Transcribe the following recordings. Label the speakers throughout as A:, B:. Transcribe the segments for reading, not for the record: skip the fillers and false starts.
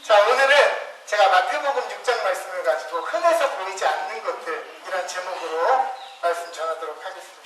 A: 자, 오늘은 제가 마태복음 6장 말씀을 가지고 흔해서 보이지 않는 것들이란 제목으로 말씀 전하도록 하겠습니다.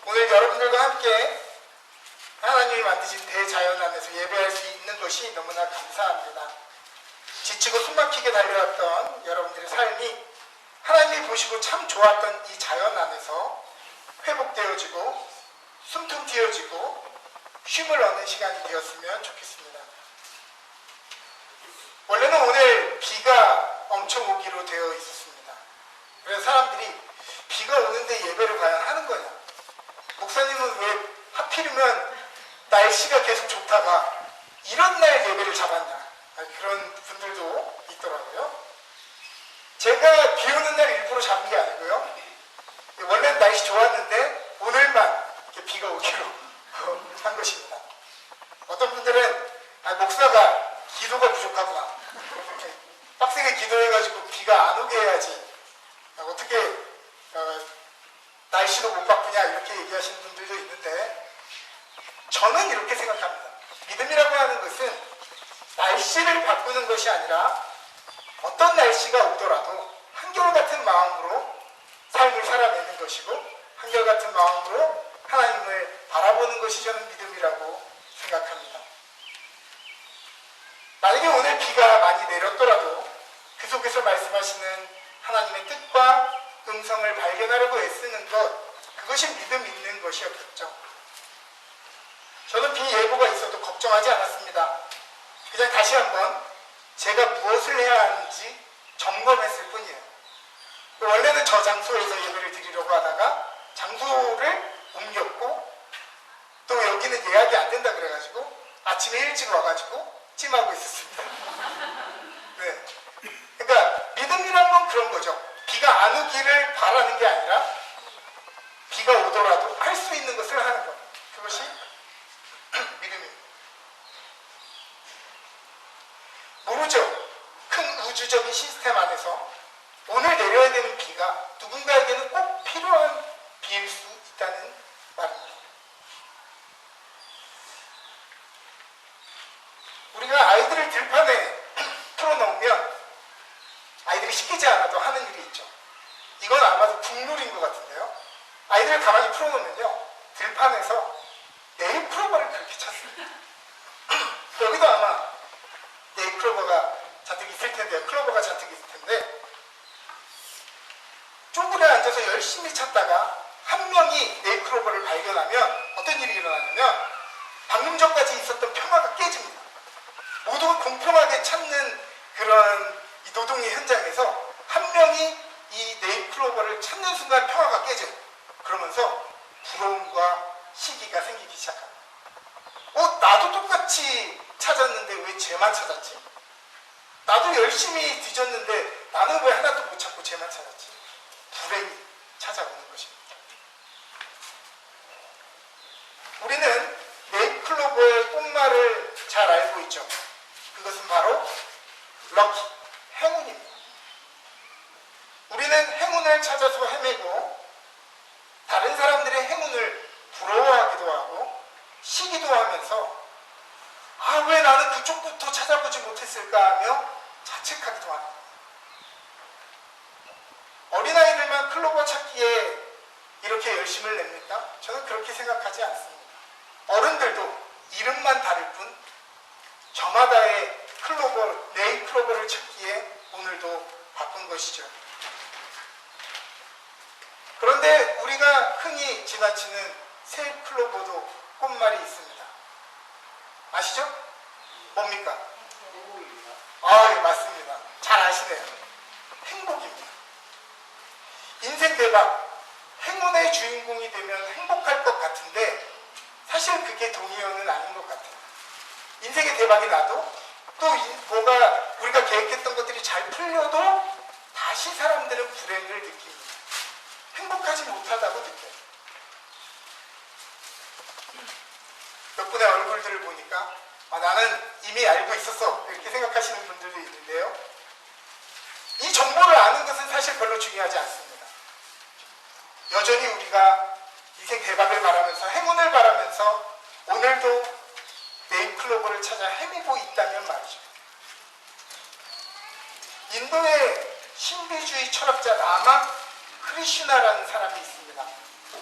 A: 오늘 여러분들과 함께 하나님이 만드신 대자연 안에서 예배할 수 있는 것이 너무나 감사합니다. 지치고 숨막히게 달려왔던 여러분들의 삶이 하나님이 보시고 참 좋았던 이 자연 안에서 회복되어지고 숨통 튀어지고 쉼을 얻는 시간이 되었으면 좋겠습니다. 원래는 오늘 비가 엄청 오기로 되어 있었습니다. 그래서 사람들이 비가 오는데 예배를 과연 하는 거냐? 목사님은 왜 하필이면 날씨가 계속 좋다가 이런 날 예배를 잡았냐? 그런 분들도 있더라고요. 제가 비 오는 날 일부러 잡은 게 아니고요. 원래는 날씨 좋았는데 오늘만 이렇게 비가 오기로 한 것입니다. 어떤 분들은 목사가 기도가 부족하구나. 빡세게 기도해가지고 비가 안 오게 해야지. 어떻게 날씨도 못 바꾸냐 이렇게 얘기하시는 분들도 있는데 저는 이렇게 생각합니다. 믿음이라고 하는 것은 날씨를 바꾸는 것이 아니라 어떤 날씨가 오더라도 한결같은 마음으로 삶을 살아내는 것이고 한결같은 마음으로 하나님을 바라보는 것이 저는 믿음이라고 생각합니다. 만약에 오늘 비가 많이 내렸더라도 그 속에서 말씀하시는 하나님의 뜻과 음성을 발견하려고 애쓰는 것, 그것이 믿음 있는 것이었겠죠. 저는 비 예보가 있어도 걱정하지 않았습니다. 그냥 다시 한번 제가 무엇을 해야 하는지 점검했을 뿐이에요. 원래는 저 장소에서 예배를 드리려고 하다가 장소를 옮겼고 또 여기는 예약이 안 된다 그래가지고 아침에 일찍 와가지고 찜하고 있었습니다. 네. 그러니까 믿음이란 건 그런 거죠. 비가 안 오기를 바라는 게 아니라 비가 오더라도 할 수 있는 것을 하는 것. 그것이 믿음입니다. 모르죠. 큰 우주적인 시스템 안에서 오늘 내려야 되는 비가 누군가에게는 꼭 필요한 비일 수 있다는 말입니다. 우리가 아이들을 들판에 풀어놓으면 아이들이 시키지 않아도 하는 일이 있죠. 이건 아마도 국룰인 것 같은데요. 아이들을 가만히 풀어놓으면요. 들판에서 네잎클로버를 그렇게 찾습니다. 여기도 아마 네잎클로버가 잔뜩 있을 텐데요. 클로버가 잔뜩 있을 텐데 쪼그려 앉아서 열심히 찾다가 한 명이 네잎클로버를 발견하면 어떤 일이 일어나냐면 방금 전까지 있었던 평화가 깨집니다. 모두가 공평하게 찾는 그런 이 노동의 현장에서 한 명이 이 네잎클로버를 찾는 순간 평화가 깨져요. 그러면서 부러움과 시기가 생기기 시작합니다. 나도 똑같이 찾았는데 왜 쟤만 찾았지? 나도 열심히 뒤졌는데 나는 왜 하나도 못 찾고 쟤만 찾았지? 불행이 찾아오는 것입니다. 우리는 네잎클로버의 꽃말을 잘 알고 있죠. 그것은 바로 럭키, 행운입니다. 우리는 행운을 찾아서 헤매고 다른 사람들의 행운을 부러워하기도 하고 시기도 하면서 왜 나는 그쪽부터 찾아보지 못했을까 하며 자책하기도 합니다. 어린아이들만 클로버 찾기에 이렇게 열심을 냅니까? 저는 그렇게 생각하지 않습니다. 어른들도 이름만 다를 뿐 저마다의 네잎클로버를 찾기에 오늘도 바쁜 것이죠. 그런데 우리가 흔히 지나치는 새잎클로버도 꽃말이 있습니다. 아시죠? 뭡니까? 행복입니다. 예, 맞습니다. 잘 아시네요. 행복입니다. 인생 대박, 행운의 주인공이 되면 행복할 것 같은데 사실 그게 동의어는 아닌 것 같아요. 인생의 대박이 나도 또 뭐가 우리가 계획했던 것들이 잘 풀려도 다시 사람들은 불행을 느낍니다. 행복하지 못하다고 느껴요. 몇 분의 얼굴들을 보니까 나는 이미 알고 있었어 이렇게 생각하시는 분들도 있는데요. 이 정보를 아는 것은 사실 별로 중요하지 않습니다. 여전히 우리가 인생 대박을 바라면서 행운을 바라면서 오늘도 네잎클로버를 찾아 헤매고 있다면 말이죠. 인도의 신비주의 철학자 라마 크리슈나라는 사람이 있습니다.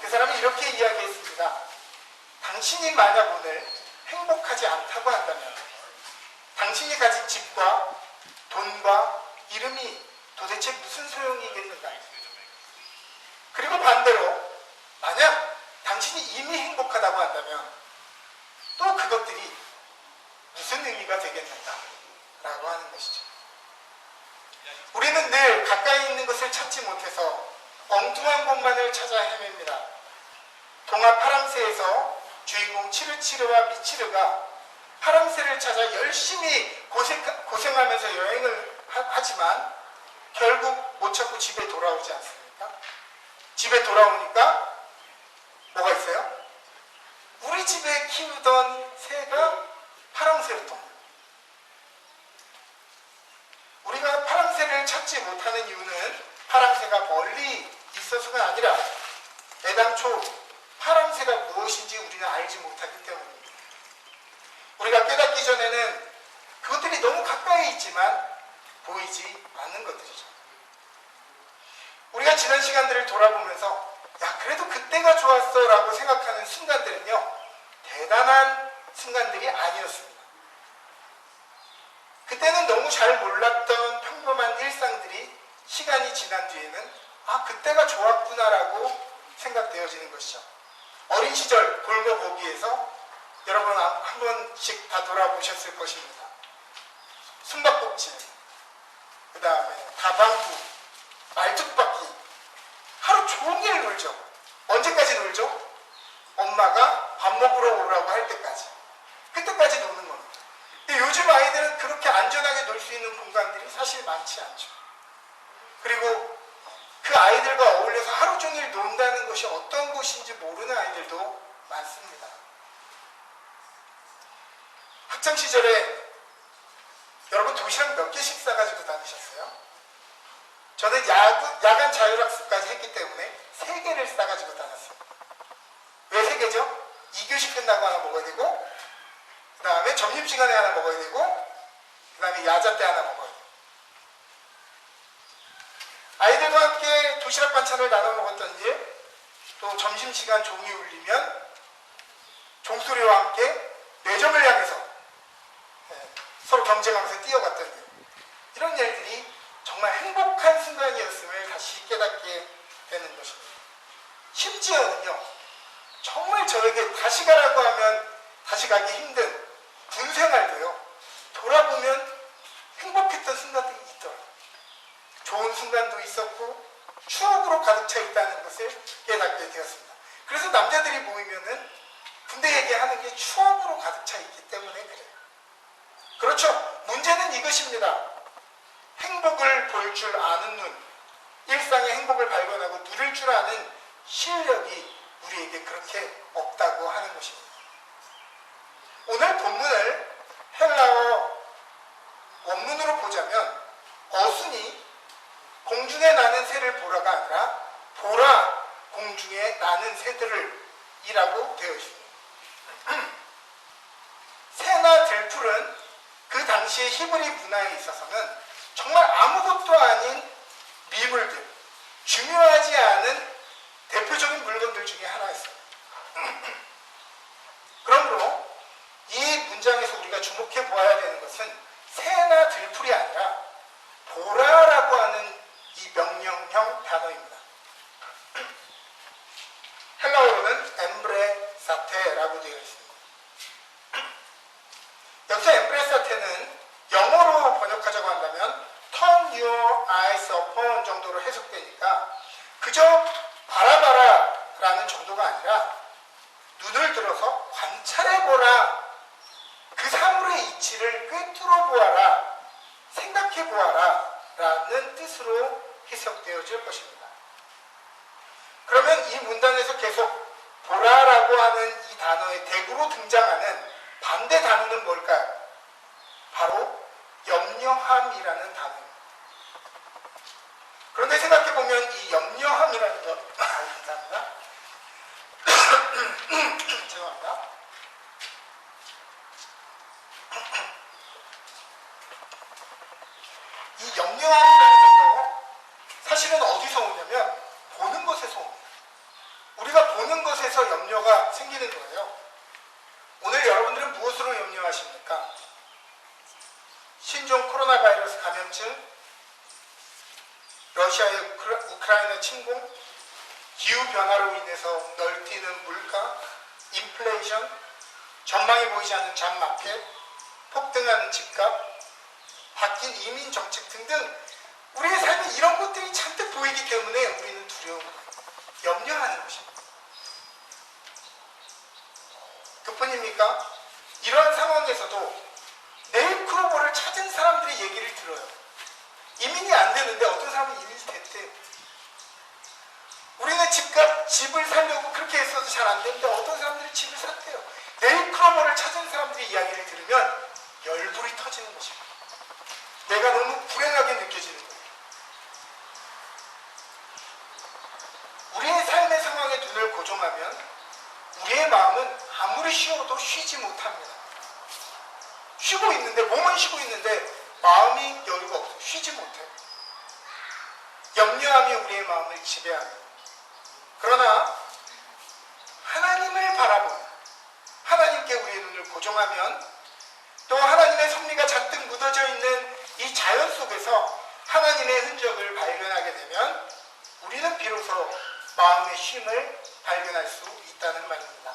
A: 그 사람이 이렇게 이야기했습니다. 당신이 만약 오늘 행복하지 않다고 한다면 당신이 가진 집과 돈과 이름이 도대체 무슨 소용이겠는가? 그리고 반대로 만약 당신이 이미 행복하다고 한다면 또 그것들이 무슨 의미가 되겠는가? 라고 하는 것이죠. 우리는 늘 가까이 있는 것을 찾지 못해서 엉뚱한 곳만을 찾아 헤맵니다. 동화 파랑새에서 주인공 치르치르와 미치르가 파랑새를 찾아 열심히 고생하면서 여행을 하지만 결국 못 찾고 집에 돌아오지 않습니까? 집에 돌아오니까 뭐가 있어요? 우리 집에 키우던 새가 파랑새였던. 우리가 파랑새를 찾지 못하는 이유는 파랑새가 멀리 있어서가 아니라 애당초 파랑새가 무엇인지 우리는 알지 못하기 때문입니다. 우리가 깨닫기 전에는 그것들이 너무 가까이 있지만 보이지 않는 것들이죠. 우리가 지난 시간들을 돌아보면서 야 그래도 그때가 좋았어 라고 생각하는 순간들은요 대단한 순간들이 아니었습니다. 그때는 너무 잘 몰랐던 평범한 일상들이 시간이 지난 뒤에는 아 그때가 좋았구나라고 생각되어지는 것이죠. 어린 시절 골고보기에서 여러분 한 번씩 다 돌아보셨을 것입니다. 숨바꼭질, 그 다음에 다방구, 말뚝박기 하루 종일 놀죠. 언제까지 놀죠? 엄마가 밥 먹으러 오라고 할 때까지. 그때까지 노는 겁니다. 근데 요즘 아이들은 그렇게 안전하게 놀 수 있는 공간들이 사실 많지 않죠. 그리고 그 아이들과 어울려서 하루 종일 논다는 것이 어떤 것인지 모르는 아이들도 많습니다. 학창시절에 여러분 도시락 몇 개씩 싸가지고 다니셨어요? 저는 야간 자율학습까지 했기 때문에 3개를 싸가지고 다녔습니다. 왜 3개죠? 2교시 끝나고 하나 먹어야 되고 그 다음에 점심시간에 하나 먹어야 되고 그 다음에 야자 때 하나 먹어야 돼요. 아이들과 함께 도시락 반찬을 나눠 먹었던 일, 또 점심시간 종이 울리면 종소리와 함께 매점을 향해서 서로 경쟁하면서 뛰어갔던 일, 이런 일들이 정말 행복한 순간이었음을 다시 깨닫게 되는 것입니다. 심지어는요 정말 저에게 다시 가라고 하면 다시 가기 힘든 군생활도요 돌아보면 행복했던 순간들이 있더라고요. 좋은 순간도 있었고 추억으로 가득 차 있다는 것을 깨닫게 되었습니다. 그래서 남자들이 모이면은 군대 얘기하는 게 추억으로 가득 차 있기 때문에 그래요. 그렇죠. 문제는 이것입니다. 행복을 볼 줄 아는 눈, 일상의 행복을 발견하고 누릴 줄 아는 실력이 우리에게 그렇게 없다고 하는 것입니다. 오늘 본문을 헬라어 원문으로 보자면 어순이 공중에 나는 새를 보라가 아니라 보라 공중에 나는 새들을 이라고 되어 있습니다. 새나 들풀은 그 당시의 히브리 문화에 있어서는 정말 아무것도 아닌 미물들, 중요하지 않은 대표적인 물건들 중에 하나였습니다. 그러므로 이 문장에서 우리가 주목해 보아야 되는 것은 새나 들풀이 아니라 보라라고 하는 이 명령형 단어입니다. 헬라어로는 엠브레사테라고 되어 있습니다. 여기서 엠브레사테는 영어로 번역하자고 한다면 turn your eyes upon 정도로 해석되니까 그저 바라봐라 라는 정도가 아니라 눈을 들어서 관찰해보라, 그 사물의 이치를 꿰뚫어 보아라, 생각해 보아라 라는 뜻으로 해석되어질 것입니다. 그러면 이 문단에서 계속 보라라고 하는 이 단어의 대구로 등장하는 반대 단어는 뭘까요? 바로 염려함이라는 단어입니다. 그런데 생각해보면 이 염려함이라는 것, 감사합니다. 죄송합니다. 이 이 염려함이라는 것도 사실은 어디서 오냐면 보는 것에서 옵니다. 우리가 보는 것에서 염려가 생기는 거예요. 오늘 여러분들은 무엇으로 염려하십니까? 신종 코로나 바이러스 감염증, 러시아의 우크라이나 침공, 기후변화로 인해서 널뛰는 물가, 인플레이션, 전망이 보이지 않는 잡마켓, 폭등하는 집값, 바뀐 이민 정책 등등 우리의 삶에 이런 것들이 잔뜩 보이기 때문에 우리는 두려운 거예요. 염려하는 것입니다. 그뿐입니까? 이러한 상황에서도 네일크로버를 찾은 사람들의 얘기를 들어요. 이민이 안 되는데 어떤 사람은 이민이 됐대요. 우리는 집을 살려고 그렇게 했어도 잘 안 되는데 어떤 사람들이 집을 샀대요. 네일크로버를 찾은 사람들의 이야기를 들으면 열불이 터지는 것입니다. 내가 너무 불행하게 느껴지는 거예요. 우리의 삶의 상황에 눈을 고정하면 우리의 마음은 아무리 쉬어도 쉬지 못합니다. 쉬고 있는데, 몸은 쉬고 있는데 마음이 여유가 없어요. 쉬지 못해요. 염려함이 우리의 마음을 지배합니다. 그러나 하나님을 바라보며 하나님께 우리의 눈을 고정하면 또 하나님의 섭리가 잔뜩 묻어져 있는 이 자연 속에서 하나님의 흔적을 발견하게 되면 우리는 비로소 마음의 쉼을 발견할 수 있다는 말입니다.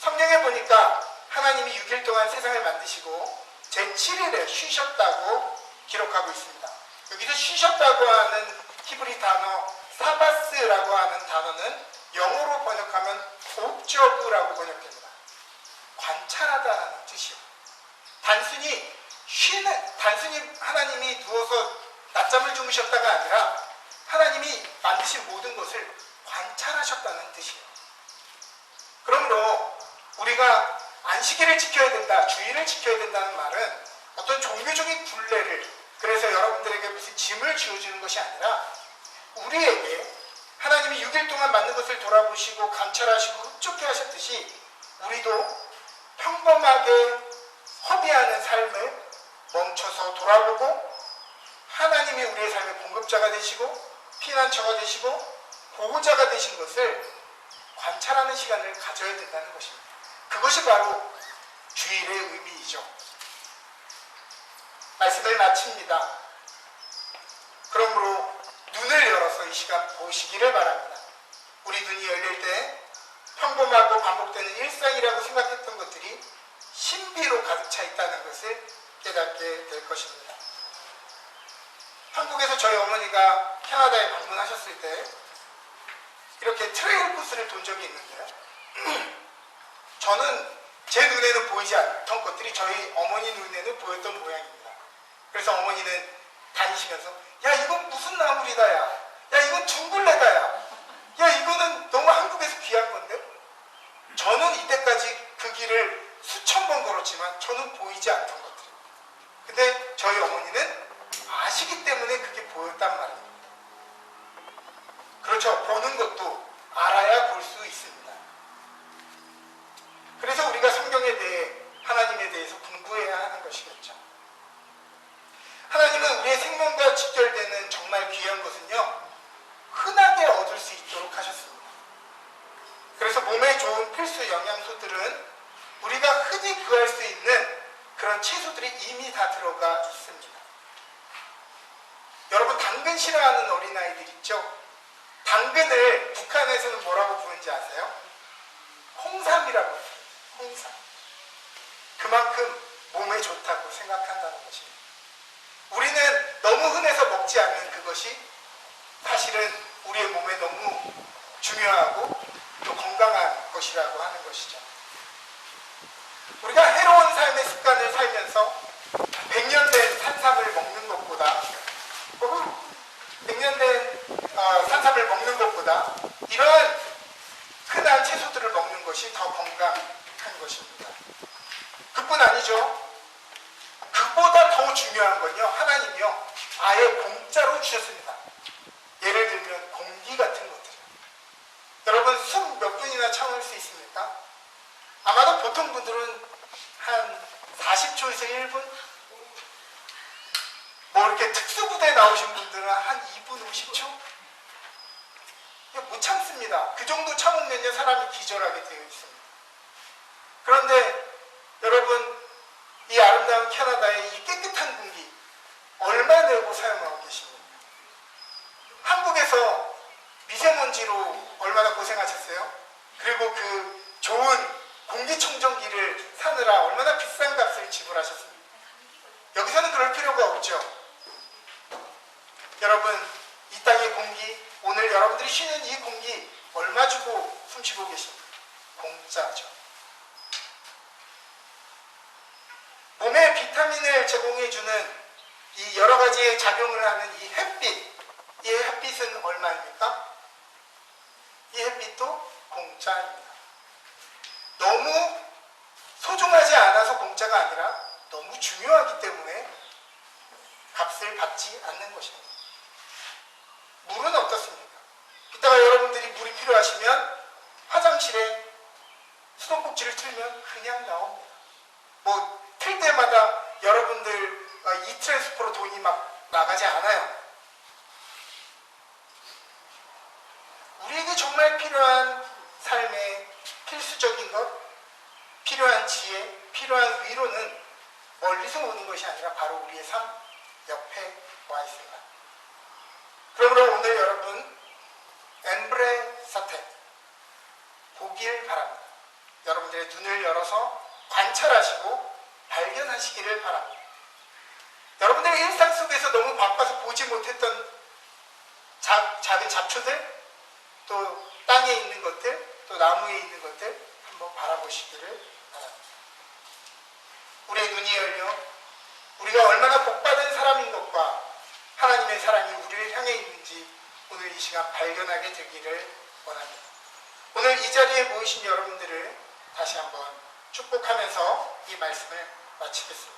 A: 성경에 보니까 하나님이 6일 동안 세상을 만드시고 제7일에 쉬셨다고 기록하고 있습니다. 여기서 쉬셨다고 하는 히브리 단어 사바스라고 하는 단어는 영어로 번역하면 옵저브라고 번역됩니다. 관찰하다라는 뜻이요. 단순히 하나님이 누워서 낮잠을 주무셨다가 아니라 하나님이 만드신 모든 것을 관찰하셨다는 뜻이에요. 그러므로 우리가 안식일을 지켜야 된다, 주일을 지켜야 된다는 말은 어떤 종교적인 굴레를, 그래서 여러분들에게 무슨 짐을 지어주는 것이 아니라 우리에게 하나님이 6일 동안 만든 것을 돌아보시고 감찰하시고 흡족해 하셨듯이 우리도 평범하게 허비하는 삶을 멈춰서 돌아보고 하나님이 우리의 삶의 공급자가 되시고 피난처가 되시고 보호자가 되신 것을 관찰하는 시간을 가져야 된다는 것입니다. 그것이 바로 주일의 의미이죠. 말씀을 마칩니다. 그러므로 눈을 열어서 이 시간 보시기를 바랍니다. 우리 눈이 열릴 때 평범하고 반복되는 일상이라고 생각했던 것들이 신비로 가득 차 있다는 것을 깨닫게 될 것입니다. 한국에서 저희 어머니가 캐나다에 방문하셨을 때 이렇게 트레일 코스를 돈 적이 있는데요. 저는 제 눈에는 보이지 않던 것들이 저희 어머니 눈에는 보였던 모양입니다. 그래서 어머니는 다니시면서 야 이건 무슨 나물이다 야 이건 둥글레다 야 이거는 너무 한국에서 귀한 건데. 저는 이때까지 그 길을 수천 번 걸었지만 저는 보이지 않던 것들. 근데 저희 어머니는 아시기 때문에 그게 보였단 말이에요. 그렇죠. 보는 것도 알아야 볼 수 있습니다. 그래서 우리가 성경에 대해 하나님에 대해서 공부해야 하는 것이겠죠. 하나님은 우리의 생명과 직결되는 정말 귀한 것은요, 흔하게 얻을 수 있도록 하셨습니다. 그래서 몸에 좋은 필수 영양소들은 우리가 흔히 구할 수 있는 그런 채소들이 이미 다 들어가 있습니다. 여러분 당근 싫어하는 어린아이들 있죠? 당근을 북한에서는 뭐라고 부르는지 아세요? 홍삼이라고 해요. 홍삼. 그만큼 몸에 좋다고 생각한다는 것입니다. 우리는 너무 흔해서 먹지 않는 그것이 사실은 우리의 몸에 너무 중요하고 또 건강한 것이라고 하는 것이죠. 우리가 해로운 삶의 습관을 살면서 100년 된 산삼을 먹는 것보다 이러한 흔한 채소들을 먹는 것이 더 건강한 것입니다. 그뿐 아니죠. 그보다 더 중요한 건요, 하나님이요 아예 공짜로 주셨습니다. 예를 들면 공기 같은 것들. 여러분 숨 몇 분이나 참을 수 있습니까? 아마도 보통 분들은 한 40초에서 1분? 이렇게 특수부대에 나오신 분들은 한 2분 50초? 못 참습니다. 그 정도 참으면요 사람이 기절하게 되어 있습니다. 그런데 여러분, 이 아름다운 캐나다의 이 깨끗한 공기 얼마 내고 사용하고 계십니까? 한국에서 미세먼지로 얼마나 고생하셨어요? 그리고 그 좋은 공기청정기를 사느라 얼마나 비싼 값을 지불하셨습니까? 여기서는 그럴 필요가 없죠. 여러분, 이 땅의 공기, 오늘 여러분들이 쉬는 이 공기 얼마 주고 숨쉬고 계십니까? 공짜죠. 몸에 비타민을 제공해주는 이 여러 가지의 작용을 하는 이 햇빛, 이 햇빛은 얼마입니까? 이 햇빛도 공짜입니다. 너무 소중하지 않아서 공짜가 아니라 너무 중요하기 때문에 값을 받지 않는 것입니다. 물은 어떻습니까? 이따가 여러분들이 물이 필요하시면 화장실에 수도꼭지를 틀면 그냥 나옵니다. 뭐 틀 때마다 여러분들 이 트랜스포로 돈이 막 나가지 않아요. 우리에게 정말 필요한 삶의 필수적인 것, 필요한 지혜, 필요한 위로는 멀리서 오는 것이 아니라 바로 우리의 삶 옆에 와 있습니다. 그러므로 오늘 여러분 엠브레 사태 보길 바랍니다. 여러분들의 눈을 열어서 관찰하시고 발견하시기를 바랍니다. 여러분들의 일상 속에서 너무 바빠서 보지 못했던 작은 잡초들, 또 땅에 있는 것들, 또 나무에 있는 것들 한번 바라보시기를 바랍니다. 우리의 눈이 열려 우리가 얼마나 복받은 사람인 것과 하나님의 사랑이 우리를 향해 있는지 오늘 이 시간 발견하게 되기를 원합니다. 오늘 이 자리에 모이신 여러분들을 다시 한번 축복하면서 이 말씀을 마치겠습니다.